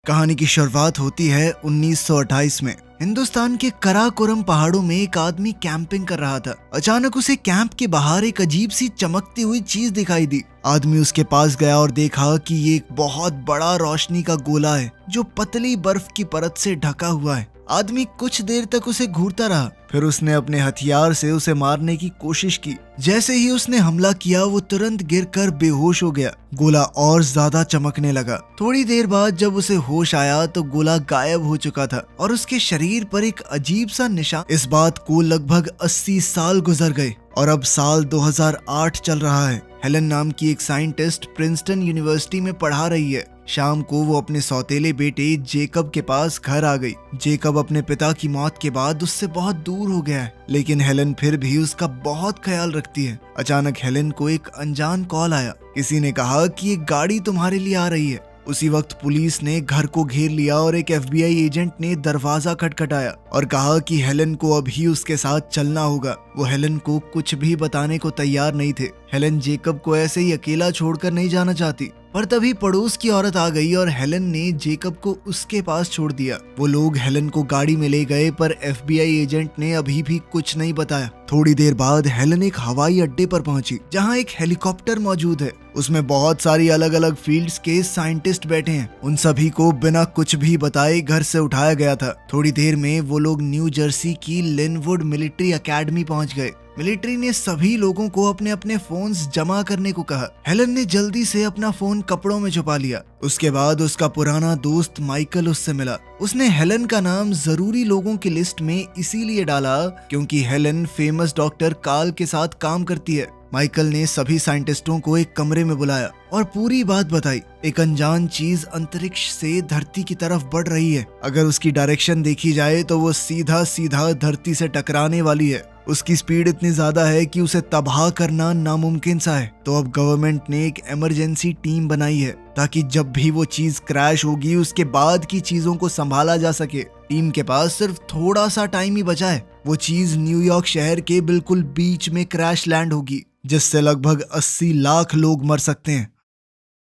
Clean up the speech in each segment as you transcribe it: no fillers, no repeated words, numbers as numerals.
कहानी की शुरुआत होती है 1928 में। हिंदुस्तान के कराकोरम पहाड़ों में एक आदमी कैंपिंग कर रहा था। अचानक उसे कैंप के बाहर एक अजीब सी चमकती हुई चीज दिखाई दी। आदमी उसके पास गया और देखा कि ये एक बहुत बड़ा रोशनी का गोला है जो पतली बर्फ की परत से ढका हुआ है। आदमी कुछ देर तक उसे घूरता रहा, फिर उसने अपने हथियार से उसे मारने की कोशिश की। जैसे ही उसने हमला किया वो तुरंत गिरकर बेहोश हो गया। गोला और ज्यादा चमकने लगा। थोड़ी देर बाद जब उसे होश आया तो गोला गायब हो चुका था और उसके शरीर पर एक अजीब सा निशान। इस बात को लगभग 80 साल गुजर गए और अब साल 2008 चल रहा है। हेलन नाम की एक साइंटिस्ट प्रिंसटन यूनिवर्सिटी में पढ़ा रही है। शाम को वो अपने सौतेले बेटे जेकब के पास घर आ गई। जेकब अपने पिता की मौत के बाद उससे बहुत दूर हो गया है, लेकिन हेलन फिर भी उसका बहुत ख्याल रखती है। अचानक हेलन को एक अनजान कॉल आया। किसी ने कहा कि एक गाड़ी तुम्हारे लिए आ रही है। उसी वक्त पुलिस ने घर को घेर लिया और एक FBI एजेंट ने दरवाजा खटखटाया और कहा कि हेलन को अभी उसके साथ चलना होगा। वो हेलन को कुछ भी बताने को तैयार नहीं थे। हेलन जेकब को ऐसे ही अकेला छोड़कर नहीं जाना चाहती, पर तभी पड़ोस की औरत आ गई और हेलन ने जेकब को उसके पास छोड़ दिया। वो लोग हेलन को गाड़ी में ले गए, पर FBI एजेंट ने अभी भी कुछ नहीं बताया। थोड़ी देर बाद हेलन एक हवाई अड्डे पर पहुंची, जहां एक हेलीकॉप्टर मौजूद है। उसमें बहुत सारी अलग अलग फील्ड्स के साइंटिस्ट बैठे हैं। उन सभी को बिना कुछ भी बताए घर से उठाया गया था। थोड़ी देर में वो लोग न्यू जर्सी की लिनवुड मिलिट्री अकेडमी पहुंच गए। मिलिट्री ने सभी लोगों को अपने अपने फोन्स जमा करने को कहा। हेलन ने जल्दी से अपना फोन कपड़ों में छुपा लिया। उसके बाद उसका पुराना दोस्त माइकल उससे मिला। उसने हेलन का नाम जरूरी लोगों की लिस्ट में इसीलिए डाला क्योंकि हेलन फेमस डॉक्टर कार्ल के साथ काम करती है। माइकल ने सभी साइंटिस्टों को एक कमरे में बुलाया और पूरी बात बताई। एक अनजान चीज अंतरिक्ष से धरती की तरफ बढ़ रही है। अगर उसकी डायरेक्शन देखी जाए तो वो सीधा सीधा धरती से टकराने वाली है। उसकी स्पीड इतनी ज्यादा है कि उसे तबाह करना नामुमकिन सा है। तो अब गवर्नमेंट ने एक इमरजेंसी टीम बनाई है ताकि जब भी वो चीज क्रैश होगी उसके बाद की चीजों को संभाला जा सके। टीम के पास सिर्फ थोड़ा सा टाइम ही बचा है। वो चीज न्यूयॉर्क शहर के बिल्कुल बीच में क्रैश लैंड होगी, जिससे लगभग 80 लाख लोग मर सकते हैं।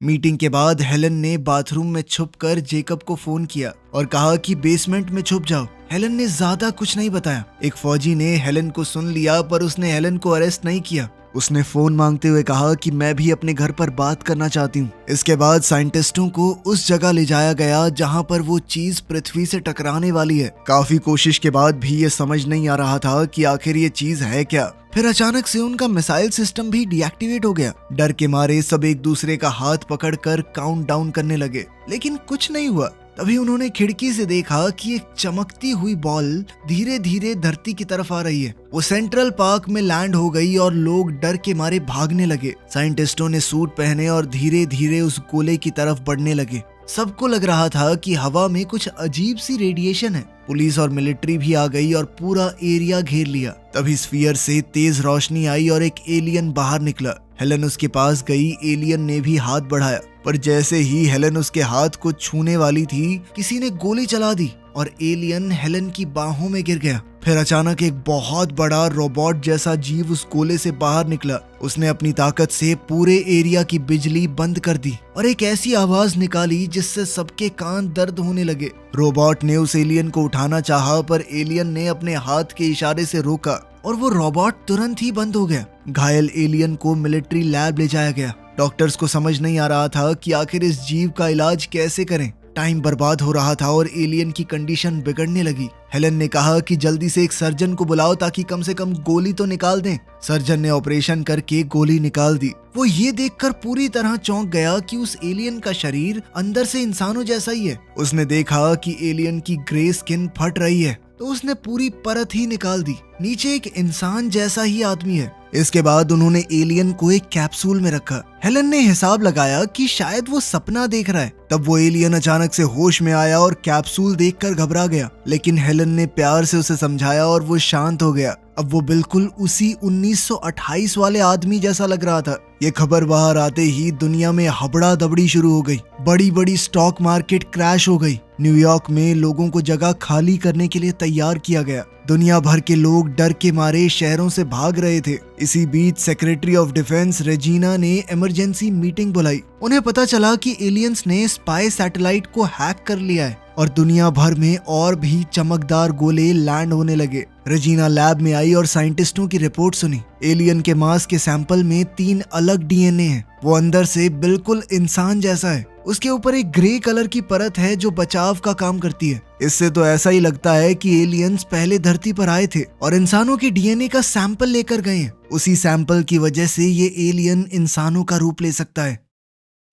मीटिंग के बाद हेलन ने बाथरूम में छुपकर जेकब को फोन किया और कहा कि बेसमेंट में छुप जाओ। हेलन ने ज्यादा कुछ नहीं बताया। एक फौजी ने हेलन को सुन लिया, पर उसने हेलन को अरेस्ट नहीं किया। उसने फोन मांगते हुए कहा कि मैं भी अपने घर पर बात करना चाहती हूँ। इसके बाद साइंटिस्टों को उस जगह ले जाया गया जहाँ पर वो चीज पृथ्वी से टकराने वाली है। काफी कोशिश के बाद भी ये समझ नहीं आ रहा था कि आखिर ये चीज है क्या। फिर अचानक से उनका मिसाइल सिस्टम भी डीएक्टिवेट हो गया। डर के मारे सब एक दूसरे का हाथ पकड़कर काउंट डाउन करने लगे, लेकिन कुछ नहीं हुआ। तभी उन्होंने खिड़की से देखा कि एक चमकती हुई बॉल धीरे धीरे धरती की तरफ आ रही है। वो सेंट्रल पार्क में लैंड हो गई और लोग डर के मारे भागने लगे। साइंटिस्टों ने सूट पहने और धीरे धीरे उस गोले की तरफ बढ़ने लगे। सबको लग रहा था कि हवा में कुछ अजीब सी रेडिएशन है। पुलिस और मिलिट्री भी आ गई और पूरा एरिया घेर लिया। तभी स्फीयर से तेज रोशनी आई और एक एलियन बाहर निकला। हेलन उसके पास गई। एलियन ने भी हाथ बढ़ाया, पर जैसे ही हेलन उसके हाथ को छूने वाली थी, किसी ने गोली चला दी और एलियन हेलन की बाहों में गिर गया। फिर अचानक एक बहुत बड़ा रोबोट जैसा जीव उस गोले से बाहर निकला। उसने अपनी ताकत से पूरे एरिया की बिजली बंद कर दी और एक ऐसी आवाज निकाली जिससे सबके कान दर्द होने लगे। रोबोट ने उस एलियन को उठाना चाहा, पर एलियन ने अपने हाथ के इशारे से रोका और वो रोबोट तुरंत ही बंद हो गया। घायल एलियन को मिलिट्री लैब ले जाया गया। डॉक्टर्स को समझ नहीं आ रहा था कि आखिर इस जीव का इलाज कैसे करें। टाइम बर्बाद हो रहा था और एलियन की कंडीशन बिगड़ने लगी। हेलन ने कहा कि जल्दी से एक सर्जन को बुलाओ ताकि कम से कम गोली तो निकाल दें। सर्जन ने ऑपरेशन करके गोली निकाल दी। वो ये देखकर पूरी तरह चौंक गया कि उस एलियन का शरीर अंदर से इंसानों जैसा ही है। उसने देखा कि एलियन की ग्रे स्किन फट रही है, तो उसने पूरी परत ही निकाल दी। नीचे एक इंसान जैसा ही आदमी है। इसके बाद उन्होंने एलियन को एक कैप्सूल में रखा। हेलन ने हिसाब लगाया कि शायद वो सपना देख रहा है। तब वो एलियन अचानक से होश में आया और कैप्सूल देखकर घबरा गया, लेकिन हेलन ने प्यार से उसे समझाया और वो शांत हो गया। अब वो बिल्कुल उसी 1928 वाले आदमी जैसा लग रहा था। ये खबर बाहर आते ही दुनिया में हबड़ा दबड़ी शुरू हो गई। बड़ी बड़ी स्टॉक मार्केट क्रैश हो गई। न्यूयॉर्क में लोगों को जगह खाली करने के लिए तैयार किया गया। दुनिया भर के लोग डर के मारे शहरों से भाग रहे थे। इसी बीच सेक्रेटरी ऑफ डिफेंस रेजिना ने इमरजेंसी मीटिंग बुलाई। उन्हें पता चला कि एलियंस ने स्पाई सैटेलाइट को हैक कर लिया है और दुनिया भर में और भी चमकदार गोले लैंड होने लगे। रेजिना लैब में आई और साइंटिस्टों की रिपोर्ट सुनी। एलियन के मांस के सैंपल में 3 अलग डीएनए हैं। वो अंदर से बिल्कुल इंसान जैसा है। उसके ऊपर एक ग्रे कलर की परत है जो बचाव का काम करती है। इससे तो ऐसा ही लगता है कि एलियंस पहले धरती पर आए थे और इंसानों के डीएनए का सैंपल लेकर गए हैं। उसी सैंपल की वजह से ये एलियन इंसानों का रूप ले सकता है।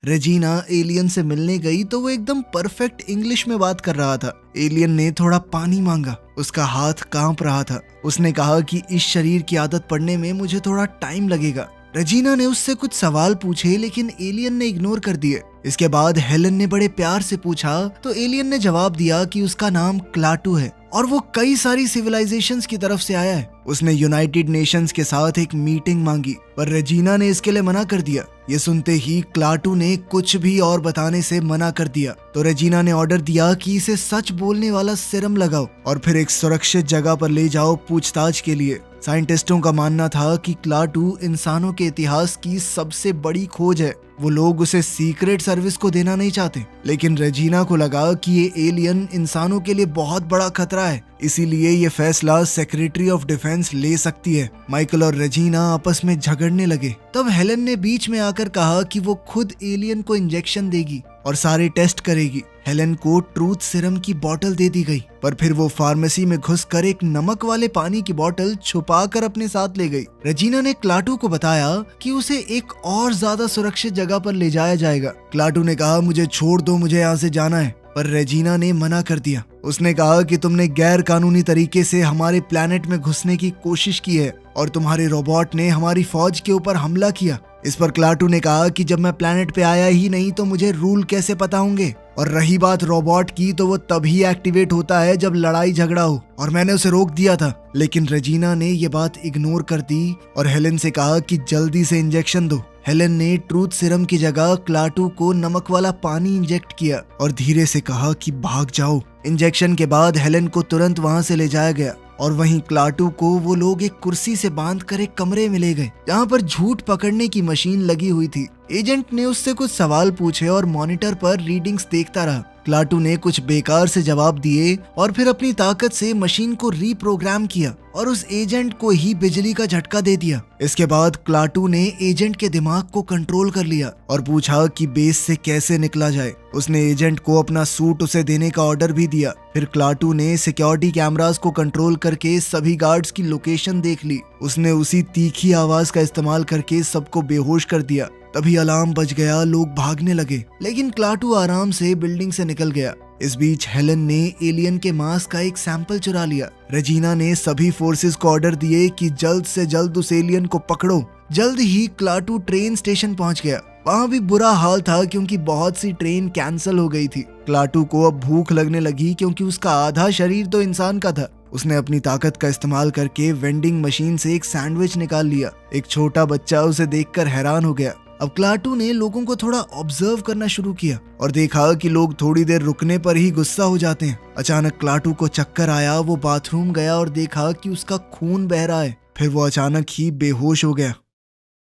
रेजिना एलियन से मिलने गई तो वो एकदम परफेक्ट इंग्लिश में बात कर रहा था। एलियन ने थोड़ा पानी मांगा। उसका हाथ कांप रहा था। उसने कहा कि इस शरीर की आदत पड़ने में मुझे थोड़ा टाइम लगेगा। रेजिना ने उससे कुछ सवाल पूछे लेकिन एलियन ने इग्नोर कर दिए। इसके बाद हेलन ने बड़े प्यार से पूछा तो एलियन ने जवाब दिया कि उसका नाम क्लाटू है और वो कई सारी सिविलाइजेशंस की तरफ से आया है। उसने यूनाइटेड नेशंस के साथ एक मीटिंग मांगी पर रेजिना ने इसके लिए मना कर दिया। ये सुनते ही क्लाटू ने कुछ भी और बताने से मना कर दिया तो रेजिना ने ऑर्डर दिया कि इसे सच बोलने वाला सिरम लगाओ और फिर एक सुरक्षित जगह पर ले जाओ पूछताछ के लिए। साइंटिस्टों का मानना था कि क्लाटू इंसानों के इतिहास की सबसे बड़ी खोज है। वो लोग उसे सीक्रेट सर्विस को देना नहीं चाहते, लेकिन रेजिना को लगा कि ये एलियन इंसानों के लिए बहुत बड़ा खतरा है, इसीलिए ये फैसला सेक्रेटरी ऑफ डिफेंस ले सकती है। माइकल और रेजिना आपस में झगड़ने लगे। तब हेलन ने बीच में आकर कहा कि वो खुद एलियन को इंजेक्शन देगी और सारे टेस्ट करेगी। हेलन को ट्रूथ सिरम की बोतल दे दी गई पर फिर वो फार्मेसी में घुसकर एक नमक वाले पानी की बोतल छुपा कर अपने साथ ले गई। रेजिना ने क्लाटू को बताया कि उसे एक और ज्यादा सुरक्षित जगह पर ले जाया जाएगा। क्लाटू ने कहा मुझे छोड़ दो, मुझे यहाँ से जाना है, पर रेजिना ने मना कर दिया। उसने कहा कि तुमने गैर कानूनी तरीके से हमारे प्लेनेट में घुसने की कोशिश की है और तुम्हारे रोबोट ने हमारी फौज के ऊपर हमला किया। इस पर क्लाटू ने कहा कि जब मैं प्लेनेट पे आया ही नहीं तो मुझे रूल कैसे पता होंगे, और रही बात रोबोट की तो वो तभी एक्टिवेट होता है जब लड़ाई झगड़ा हो और मैंने उसे रोक दिया था। लेकिन रेजिना ने ये बात इग्नोर कर दी और हेलन से कहा कि जल्दी से इंजेक्शन दो। हेलन ने ट्रूथ सिरम की जगह क्लाटू को नमक वाला पानी इंजेक्ट किया और धीरे से कहा कि भाग जाओ। इंजेक्शन के बाद हेलन को तुरंत वहां से ले जाया गया और वहीं क्लाटू को वो लोग एक कुर्सी से बांधकर एक कमरे में ले गए जहाँ पर झूठ पकड़ने की मशीन लगी हुई थी। एजेंट ने उससे कुछ सवाल पूछे और मॉनिटर पर रीडिंग्स देखता रहा। क्लाटू ने कुछ बेकार से जवाब दिए और फिर अपनी ताकत से मशीन को रीप्रोग्राम किया और उस एजेंट को ही बिजली का झटका दे दिया। इसके बाद क्लाटू ने एजेंट के दिमाग को कंट्रोल कर लिया और पूछा कि बेस से कैसे निकला जाए। उसने एजेंट को अपना सूट उसे देने का ऑर्डर भी दिया। फिर क्लाटू ने सिक्योरिटी कैमरास को कंट्रोल करके सभी गार्ड्स की लोकेशन देख ली। उसने उसी तीखी आवाज का इस्तेमाल करके सबको बेहोश कर दिया। तभी अलार्म बज गया, लोग भागने लगे, लेकिन क्लाटू आराम से बिल्डिंग से निकल गया। इस बीच हेलन ने एलियन के मांस का एक सैंपल चुरा लिया। रेजिना ने सभी फोर्सेस को ऑर्डर दिए कि जल्द से जल्द उस एलियन को पकड़ो। जल्द ही क्लाटू ट्रेन स्टेशन पहुंच गया। वहां भी बुरा हाल था क्योंकि बहुत सी ट्रेन कैंसिल हो गई थी। क्लाटू को अब भूख लगने लगी क्योंकि उसका आधा शरीर तो इंसान का था। उसने अपनी ताकत का इस्तेमाल करके वेंडिंग मशीन से एक सैंडविच निकाल लिया। एक छोटा बच्चा उसे देखकर हैरान हो गया। अब क्लाटू ने लोगों को थोड़ा ऑब्जर्व करना शुरू किया और देखा कि लोग थोड़ी देर रुकने पर ही गुस्सा हो जाते हैं। अचानक क्लाटू को चक्कर आया। वो बाथरूम गया और देखा कि उसका खून बह रहा है। फिर वो अचानक ही बेहोश हो गया।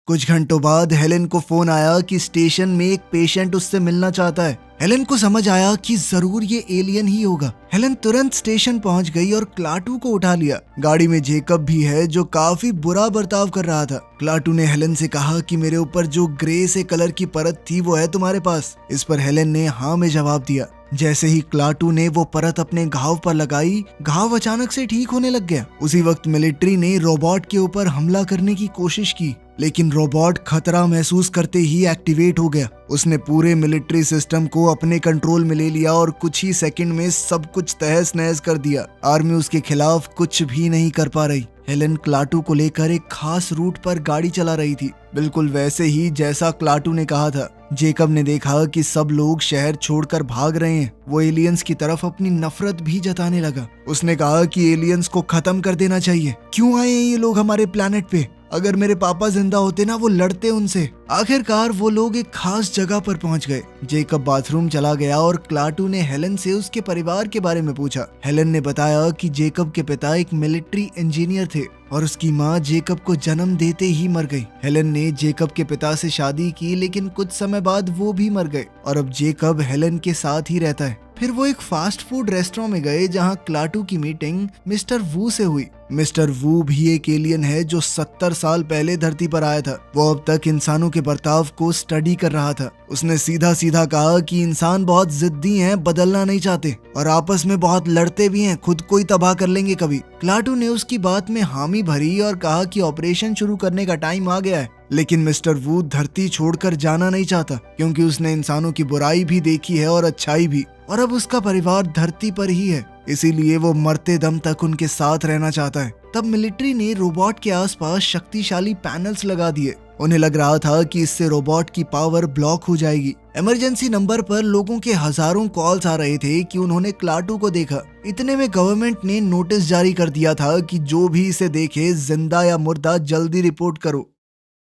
कुछ घंटों बाद हेलन को फोन आया कि स्टेशन में एक पेशेंट उससे मिलना चाहता है। हेलन को समझ आया कि जरूर ये एलियन ही होगा। हेलन तुरंत स्टेशन पहुंच गई और क्लाटू को उठा लिया। गाड़ी में जेकब भी है जो काफी बुरा बर्ताव कर रहा था। क्लाटू ने हेलन से कहा कि मेरे ऊपर जो ग्रे से कलर की परत थी वो है तुम्हारे पास। इस पर हेलन ने हाँ में जवाब दिया। जैसे ही क्लाटू ने वो परत अपने घाव पर लगाई, घाव अचानक से ठीक होने लग गया। उसी वक्त मिलिट्री ने रोबोट के ऊपर हमला करने की कोशिश की, लेकिन रोबोट खतरा महसूस करते ही एक्टिवेट हो गया। उसने पूरे मिलिट्री सिस्टम को अपने कंट्रोल में ले लिया और कुछ ही सेकंड में सब कुछ तहस नहस कर दिया। आर्मी उसके खिलाफ कुछ भी नहीं कर पा रही। हेलन क्लाटू को लेकर एक खास रूट पर गाड़ी चला रही थी, बिल्कुल वैसे ही जैसा क्लाटू ने कहा था। जेकब ने देखा कि सब लोग शहर छोड़कर भाग रहे हैं। वो एलियंस की तरफ अपनी नफरत भी जताने लगा। उसने कहा कि एलियंस को खत्म कर देना चाहिए। क्यों आए हैं ये लोग हमारे प्लेनेट पे? अगर मेरे पापा जिंदा होते ना वो लड़ते उनसे। आखिरकार वो लोग एक खास जगह पर पहुंच गए। जेकब बाथरूम चला गया और क्लाटू ने हेलन से उसके परिवार के बारे में पूछा। हेलन ने बताया कि जेकब के पिता एक मिलिट्री इंजीनियर थे और उसकी माँ जेकब को जन्म देते ही मर गई। हेलन ने जेकब के पिता से शादी की, लेकिन कुछ समय बाद वो भी मर गए और अब जेकब हेलन के साथ ही रहता है। फिर वो एक फास्ट फूड रेस्टोरेंट में गए जहाँ क्लाटू की मीटिंग मिस्टर वू से हुई। मिस्टर वू भी एक एलियन है जो 70 साल पहले धरती पर आया था। वो अब तक इंसानों के बर्ताव को स्टडी कर रहा था। उसने सीधा सीधा कहा कि इंसान बहुत जिद्दी हैं, बदलना नहीं चाहते और आपस में बहुत लड़ते भी हैं, खुद को ही तबाह कर लेंगे कभी। क्लाटू ने उसकी बात में हामी भरी और कहा कि ऑपरेशन शुरू करने का टाइम आ गया है। लेकिन मिस्टर वू धरती छोड़कर जाना नहीं चाहता क्योंकि उसने इंसानों की बुराई भी देखी है और अच्छाई भी, और अब उसका परिवार धरती पर ही है, इसीलिए वो मरते दम तक उनके साथ रहना चाहता है। तब मिलिट्री ने रोबोट के आसपास शक्तिशाली पैनल्स लगा दिए। उन्हें लग रहा था कि इससे रोबोट की पावर ब्लॉक हो जाएगी। इमरजेंसी नंबर पर लोगों के हजारों कॉल्स आ रहे थे कि उन्होंने क्लाटू को देखा। इतने में गवर्नमेंट ने नोटिस जारी कर दिया था कि जो भी इसे देखे, जिंदा या मुर्दा, जल्दी रिपोर्ट करो।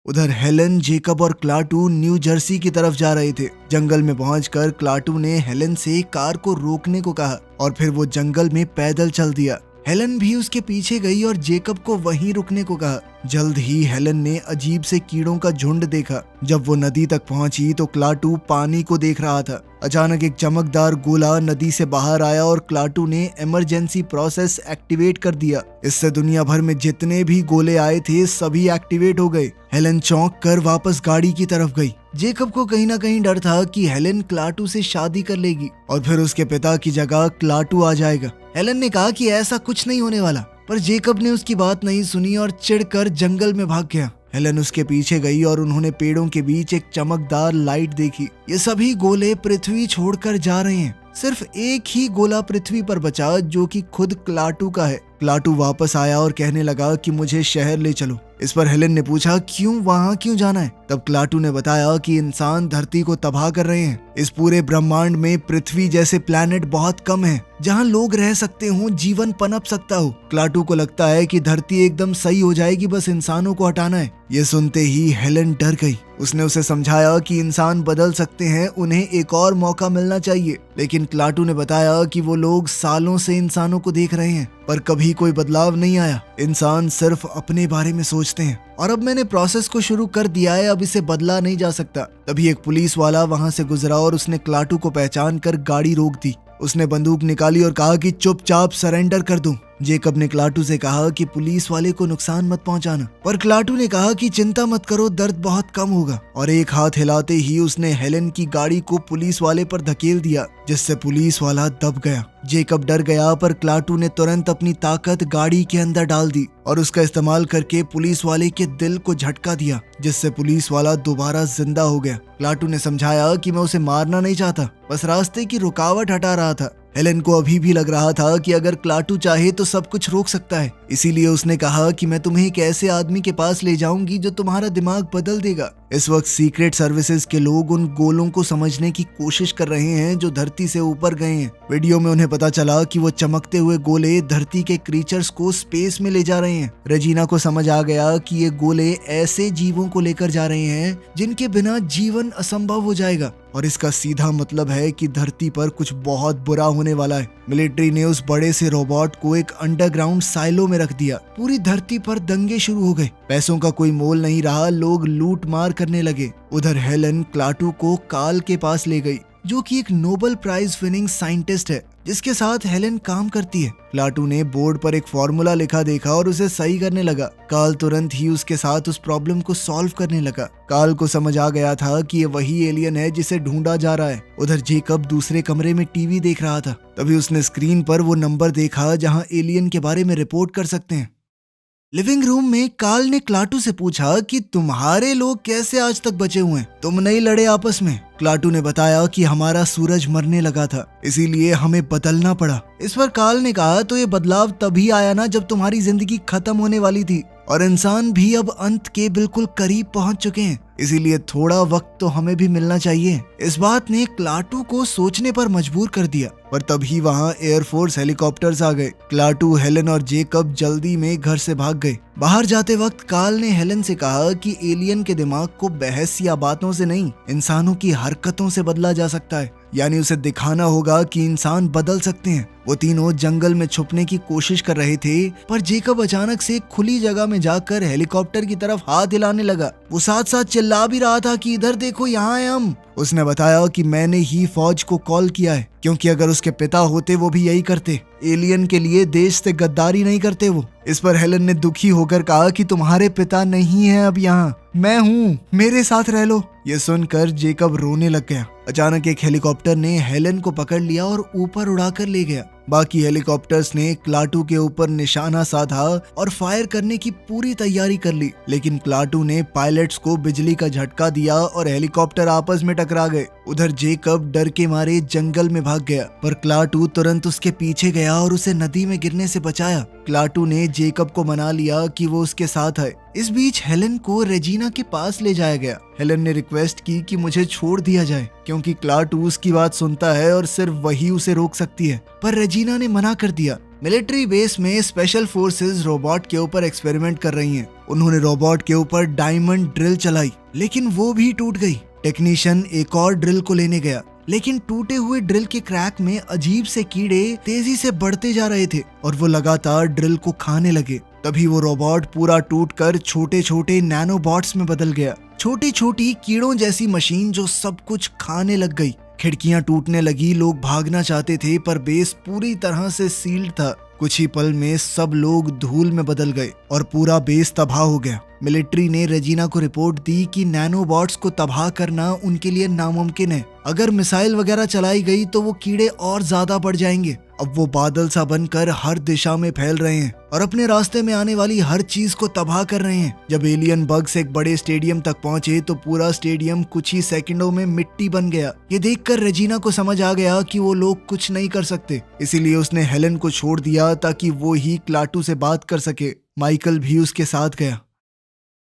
उधर हेलन, जेकब और क्लाटू न्यू जर्सी की तरफ जा रहे थे। जंगल में पहुंचकर क्लाटू ने हेलन से कार को रोकने को कहा और फिर वो जंगल में पैदल चल दिया। हेलन भी उसके पीछे गई और जेकब को वहीं रुकने को कहा। जल्द ही हेलन ने अजीब से कीड़ों का झुंड देखा। जब वो नदी तक पहुंची तो क्लाटू पानी को देख रहा था। अचानक एक चमकदार गोला नदी से बाहर आया और क्लाटू ने इमरजेंसी प्रोसेस एक्टिवेट कर दिया। इससे दुनिया भर में जितने भी गोले आए थे सभी एक्टिवेट हो गए। हेलन चौंक कर वापस गाड़ी की तरफ गई। जेकब को कहीं ना कहीं डर था कि हेलन क्लाटू से शादी कर लेगी और फिर उसके पिता की जगह क्लाटू आ जाएगा। हेलन ने कहा कि ऐसा कुछ नहीं होने वाला, पर जेकब ने उसकी बात नहीं सुनी और चिढ़कर जंगल में भाग गया। हेलन उसके पीछे गई और उन्होंने पेड़ों के बीच एक चमकदार लाइट देखी। ये सभी गोले पृथ्वी छोड़कर जा रहे हैं। सिर्फ एक ही गोला पृथ्वी पर बचा जो कि खुद क्लाटू का है। क्लाटू वापस आया और कहने लगा कि मुझे शहर ले चलो। इस पर हेलन ने पूछा, क्यों, वहाँ क्यों जाना है? तब क्लाटू ने बताया कि इंसान धरती को तबाह कर रहे हैं। इस पूरे ब्रह्मांड में पृथ्वी जैसे प्लैनेट बहुत कम है जहाँ लोग रह सकते हो, जीवन पनप सकता हो। क्लाटू को लगता है कि धरती एकदम सही हो जाएगी, बस इंसानों को हटाना है। ये सुनते ही हेलन डर गई। उसने उसे समझाया कि इंसान बदल सकते हैं, उन्हें एक और मौका मिलना चाहिए। लेकिन क्लाटू ने बताया कि वो लोग सालों से इंसानों को देख रहे हैं पर कभी कोई बदलाव नहीं आया। इंसान सिर्फ अपने बारे में सोचते हैं और अब मैंने प्रोसेस को शुरू कर दिया है, अब इसे बदला नहीं जा सकता। तभी एक पुलिस वाला वहां से गुजरा और उसने क्लाटू को पहचान कर गाड़ी रोक दी। उसने बंदूक निकाली और कहा कि चुपचाप सरेंडर कर दूं। जेकब ने क्लाटू से कहा कि पुलिस वाले को नुकसान मत पहुंचाना, पर क्लाटू ने कहा कि चिंता मत करो, दर्द बहुत कम होगा। और एक हाथ हिलाते ही उसने हेलन की गाड़ी को पुलिस वाले पर धकेल दिया, जिससे पुलिस वाला दब गया। जेकब डर गया पर क्लाटू ने तुरंत अपनी ताकत गाड़ी के अंदर डाल दी और उसका इस्तेमाल करके पुलिस वाले के दिल को झटका दिया, जिससे पुलिस वाला दोबारा जिंदा हो गया। क्लाटू ने समझाया कि मैं उसे मारना नहीं चाहता, बस रास्ते की रुकावट हटा रहा था। हेलन को अभी भी लग रहा था कि अगर क्लाटू चाहे तो सब कुछ रोक सकता है, इसीलिए उसने कहा कि मैं तुम्हें एक ऐसे आदमी के पास ले जाऊंगी जो तुम्हारा दिमाग बदल देगा। इस वक्त सीक्रेट सर्विसेज के लोग उन गोलों को समझने की कोशिश कर रहे हैं जो धरती से ऊपर गए हैं। वीडियो में उन्हें पता चला कि वो चमकते हुए गोले धरती के क्रीचर्स को स्पेस में ले जा रहे हैं। रेजिना को समझ आ गया कि ये गोले ऐसे जीवों को लेकर जा रहे हैं जिनके बिना जीवन असंभव हो जाएगा और इसका सीधा मतलब है कि धरती पर कुछ बहुत बुरा होने वाला है। मिलिट्री ने उस बड़े से रोबोट को एक अंडरग्राउंड साइलो में रख दिया। पूरी धरती पर दंगे शुरू हो गए। पैसों का कोई मोल नहीं रहा, लोग लूट मार करने लगे। उधर हेलन क्लाटू को काल के पास ले गई, जो कि एक नोबेल प्राइज विनिंग साइंटिस्ट है जिसके साथ हेलन काम करती है। क्लाटू ने बोर्ड पर एक फॉर्मूला लिखा देखा और उसे सही करने लगा। काल तुरंत ही उसके साथ उस प्रॉब्लम को सॉल्व करने लगा। काल को समझ आ गया था कि ये वही एलियन है जिसे ढूंढा जा रहा है। उधर जेकब दूसरे कमरे में टीवी देख रहा था। तभी उसने स्क्रीन पर वो नंबर देखा जहां एलियन के बारे में रिपोर्ट कर सकते हैं। लिविंग रूम में काल ने क्लाटू से पूछा कि तुम्हारे लोग कैसे आज तक बचे हुए हैं, तुम नहीं लड़े आपस में? क्लाटू ने बताया कि हमारा सूरज मरने लगा था, इसीलिए हमें बदलना पड़ा। इस पर काल ने कहा, तो ये बदलाव तभी आया ना जब तुम्हारी जिंदगी खत्म होने वाली थी और इंसान भी अब अंत के बिल्कुल करीब पहुंच चुके हैं, इसीलिए थोड़ा वक्त तो हमें भी मिलना चाहिए। इस बात ने क्लाटू को सोचने पर मजबूर कर दिया, पर तभी वहां एयरफोर्स हेलीकॉप्टर्स आ गए। क्लाटू, हेलन और जेकब जल्दी में घर से भाग गए। बाहर जाते वक्त कार्ल ने हेलन से कहा कि एलियन के दिमाग को बहस या बातों से नहीं, इंसानों की हरकतों से बदला जा सकता है। यानी उसे दिखाना होगा कि इंसान बदल सकते हैं। वो तीनों जंगल में छुपने की कोशिश कर रहे थे, पर जेकब अचानक से खुली जगह में जाकर हेलीकॉप्टर की तरफ हाथ हिलाने लगा। वो साथ साथ चिल्ला भी रहा था कि इधर देखो, यहाँ हैं हम। उसने बताया कि मैंने ही फौज को कॉल किया है, क्योंकि अगर उसके पिता होते वो भी यही करते। एलियन के लिए देश से गद्दारी नहीं करते वो। इस पर हेलन ने दुखी होकर कहा कि तुम्हारे पिता नहीं है अब यहाँ, मैं हूँ, मेरे साथ रह लो। ये सुनकर जेकब रोने लग गया। अचानक एक हेलीकॉप्टर ने हेलन को पकड़ लिया और ऊपर उड़ाकर ले गया। बाकी हेलीकॉप्टर्स ने क्लाटू के ऊपर निशाना साधा और फायर करने की पूरी तैयारी कर ली, लेकिन क्लाटू ने पायलट्स को बिजली का झटका दिया और हेलीकॉप्टर आपस में टकरा गए। उधर जेकब डर के मारे जंगल में भाग गया, पर क्लाटू तुरंत उसके पीछे गया और उसे नदी में गिरने से बचाया। क्लाटू ने जेकब को मना लिया कि वो उसके साथ है। इस बीच हेलन को रेजिना के पास ले जाया गया। हेलन ने रिक्वेस्ट की कि मुझे छोड़ दिया जाए, क्योंकि क्लाटू उसकी बात सुनता है और सिर्फ वही उसे रोक सकती है, पर रेजिना ने मना कर दिया। मिलिट्री बेस में स्पेशल फोर्सेस रोबोट के ऊपर एक्सपेरिमेंट कर रही हैं। उन्होंने रोबोट के ऊपर डायमंड ड्रिल चलाई, लेकिन वो भी टूट गई। टेक्नीशियन एक और ड्रिल को लेने गया, लेकिन टूटे हुए ड्रिल के क्रैक में अजीब से कीड़े तेजी से बढ़ते जा रहे थे और वो लगातार ड्रिल को खाने लगे। तभी वो रोबोट पूरा टूटकर छोटे छोटे नैनोबॉट्स में बदल गया। छोटी छोटी कीड़ों जैसी मशीन जो सब कुछ खाने लग गई। खिड़कियां टूटने लगी, लोग भागना चाहते थे, पर बेस पूरी तरह से सील्ड था। कुछ ही पल में सब लोग धूल में बदल गए और पूरा बेस तबाह हो गया। मिलिट्री ने रेजिना को रिपोर्ट दी कि नैनोबॉट्स को तबाह करना उनके लिए नामुमकिन है। अगर मिसाइल वगैरह चलाई गई तो वो कीड़े और ज्यादा बढ़ जाएंगे। अब वो बादल सा बनकर हर दिशा में फैल रहे हैं और अपने रास्ते में आने वाली हर चीज को तबाह कर रहे हैं। जब एलियन बग्स एक बड़े स्टेडियम तक पहुंचे तो पूरा स्टेडियम कुछ ही सेकंडों में मिट्टी बन गया। ये देखकर रेजिना को समझ आ गया कि वो लोग कुछ नहीं कर सकते, इसीलिए उसने हेलन को छोड़ दिया ताकि वो ही क्लाटू से बात कर सके। माइकल भी उसके साथ गया।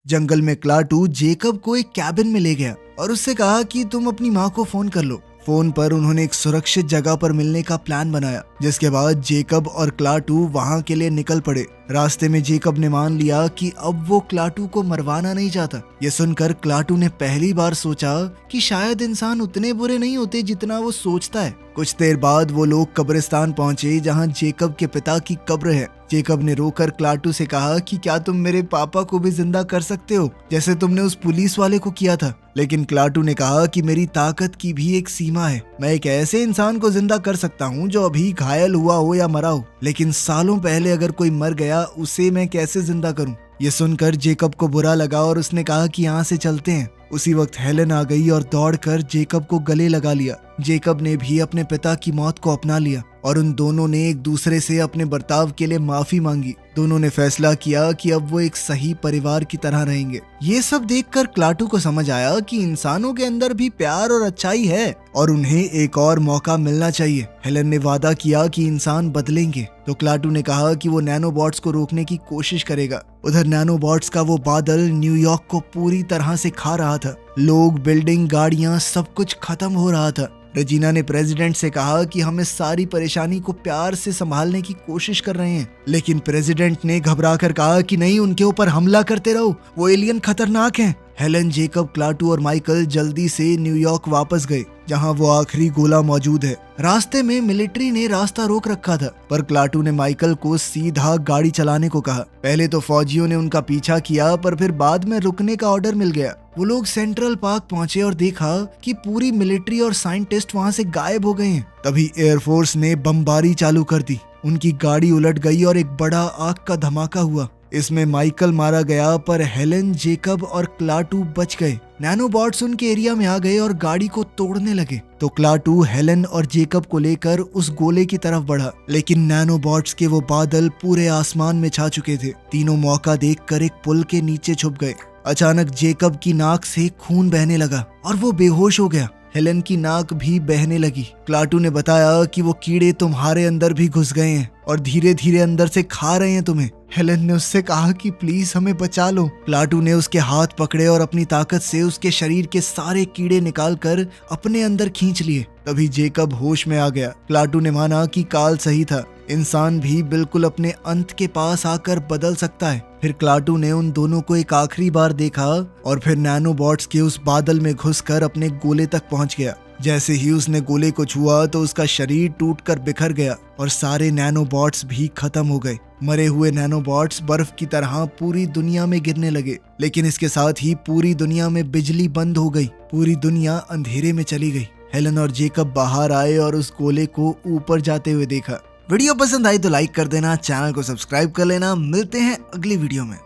जंगल में क्लाटू जेकब को एक कैबिन में ले गया और उससे कहा कि तुम अपनी माँ को फोन कर लो। फोन पर उन्होंने एक सुरक्षित जगह पर मिलने का प्लान बनाया, जिसके बाद जेकब और क्लाटू वहां के लिए निकल पड़े। रास्ते में जेकब ने मान लिया कि अब वो क्लाटू को मरवाना नहीं चाहता। ये सुनकर क्लाटू ने पहली बार सोचा कि शायद इंसान उतने बुरे नहीं होते जितना वो सोचता है। कुछ देर बाद वो लोग कब्रिस्तान पहुंचे जहां जेकब के पिता की कब्र है। जेकब ने रोकर क्लाटू से कहा कि क्या तुम मेरे पापा को भी जिंदा कर सकते हो, जैसे तुमने उस पुलिस वाले को किया था। लेकिन क्लाटू ने कहा कि मेरी ताकत की भी एक सीमा है। मैं एक ऐसे इंसान को जिंदा कर सकता हूँ जो अभी घायल हुआ हो या मरा हो, लेकिन सालों पहले अगर कोई मर गया उसे मैं कैसे जिंदा करूँ। ये सुनकर जेकब को बुरा लगा और उसने कहा कि यहाँ से चलते हैं। उसी वक्त हेलन आ गई और दौड़कर जेकब को गले लगा लिया। जेकब ने भी अपने पिता की मौत को अपना लिया और उन दोनों ने एक दूसरे से अपने बर्ताव के लिए माफी मांगी। दोनों ने फैसला किया कि अब वो एक सही परिवार की तरह रहेंगे। ये सब देखकर क्लाटू को समझ आया कि इंसानों के अंदर भी प्यार और अच्छाई है और उन्हें एक और मौका मिलना चाहिए। हेलन ने वादा किया कि इंसान बदलेंगे, तो क्लाटू ने कहा कि वो नैनोबॉट्स को रोकने की कोशिश करेगा। उधर नैनोबॉट्स का वो बादल न्यूयॉर्क को पूरी तरह से खा रहा था। लोग, बिल्डिंग, गाड़ियां, सब कुछ खत्म हो रहा था। रेजिना ने प्रेसिडेंट से कहा कि हम इस सारी परेशानी को प्यार से संभालने की कोशिश कर रहे हैं, लेकिन प्रेसिडेंट ने घबराकर कहा कि नहीं, उनके ऊपर हमला करते रहो, वो एलियन खतरनाक हैं। हेलन, जेकब, क्लाटू और माइकल जल्दी से न्यूयॉर्क वापस गए, जहां वो आखिरी गोला मौजूद है। रास्ते में मिलिट्री ने रास्ता रोक रखा था, पर क्लाटू ने माइकल को सीधा गाड़ी चलाने को कहा। पहले तो फौजियों ने उनका पीछा किया, पर फिर बाद में रुकने का ऑर्डर मिल गया। वो लोग सेंट्रल पार्क पहुंचे और देखा कि पूरी मिलिट्री और साइंटिस्ट वहां से गायब हो गए हैं। तभी एयरफोर्स ने बमबारी चालू कर दी। उनकी गाड़ी उलट गई और एक बड़ा आग का धमाका हुआ। इसमें माइकल मारा गया, पर हेलन, जेकब और क्लाटू बच गए। नैनोबॉट्स उनके एरिया में आ गए और गाड़ी को तोड़ने लगे, तो क्लाटू हेलन और जेकब को लेकर उस गोले की तरफ बढ़ा, लेकिन नैनोबॉट्स के वो बादल पूरे आसमान में छा चुके थे। तीनों मौका देखकर एक पुल के नीचे छुप गए। अचानक जेकब की नाक से खून बहने लगा और वो बेहोश हो गया। हेलन की नाक भी बहने लगी। क्लाटू ने बताया कि वो कीड़े तुम्हारे अंदर भी घुस गए हैं और धीरे धीरे अंदर से खा रहे हैं तुम्हें। हेलन ने उससे कहा कि प्लीज हमें बचा लो। क्लाटू ने उसके हाथ पकड़े और अपनी ताकत से उसके शरीर के सारे कीड़े निकालकर अपने अंदर खींच लिए। तभी जेकब होश में आ गया। क्लाटू ने माना कि कार्ल सही था, इंसान भी बिल्कुल अपने अंत के पास आकर बदल सकता है। फिर क्लाटू ने उन दोनों को एक आखिरी बार देखा और फिर नैनोबॉट्स के उस बादल में घुसकर अपने गोले तक पहुंच गया। जैसे ही उसने गोले को छुआ तो उसका शरीर टूटकर बिखर गया और सारे नैनोबॉट्स भी खत्म हो गए। मरे हुए नैनोबॉट्स बर्फ की तरह पूरी दुनिया में गिरने लगे, लेकिन इसके साथ ही पूरी दुनिया में बिजली बंद हो गई। पूरी दुनिया अंधेरे में चली गई। हेलन और जेकब बाहर आए और उस गोले को ऊपर जाते हुए देखा। वीडियो पसंद आई तो लाइक कर देना, चैनल को सब्सक्राइब कर लेना। मिलते हैं अगली वीडियो में।